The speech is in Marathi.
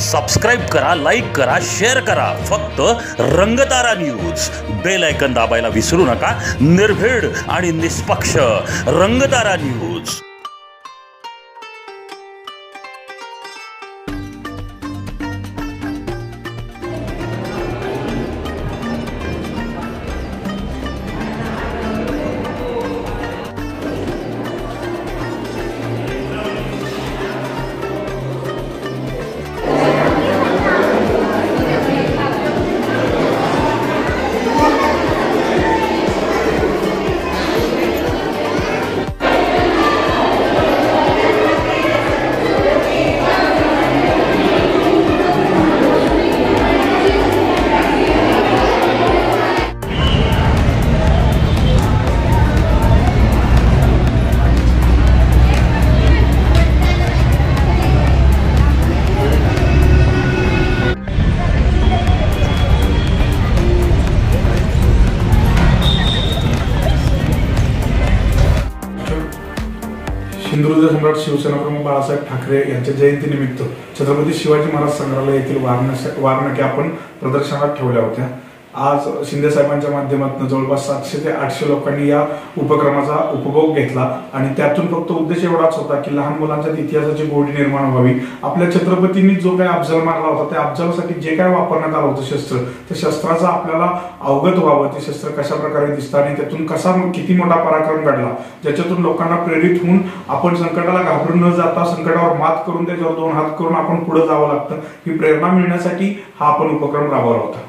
सबस्क्राइब करा, लाईक करा, शेअर करा. फक्त रंगतारा न्यूज. बेल आयकन दाबायला विसरू नका. निर्भीड आणि निष्पक्ष रंगतारा न्यूज. हिंदुत्व सम्राट शिवसेना प्रमुख बाळासाहेब ठाकरे यांच्या जयंतीनिमित्त छत्रपती शिवाजी महाराज संग्रहालय येथील वारनक्या आपण प्रदर्शनात ठेवल्या होत्या. आज शिंदे साहेबांच्या माध्यमातून जवळपास 700 ते 800 लोकांनी या उपक्रमाचा उपभोग घेतला आणि त्यातून फक्त उद्देश एवढाच होता की लहान मुलांच्या इतिहासाची गोडी निर्माण व्हावी. आपल्या छत्रपतींनी जो काही अफजल मारला होता त्या अफजलसाठी जे काय वापरण्यात आलं होतं शस्त्र, त्या शस्त्राचा आपल्याला अवगत व्हावं, ते शस्त्र कशा प्रकारे दिसतं आणि त्यातून कसा किती मोठा पराक्रम घडला, ज्याच्यातून लोकांना प्रेरित होऊन आपण संकटाला घाबरून न जाता संकटावर मात करून त्याच्यावर 2 हात करून आपण पुढे जावं लागतं, ही प्रेरणा मिळण्यासाठी हा आपण उपक्रम राबवला होता.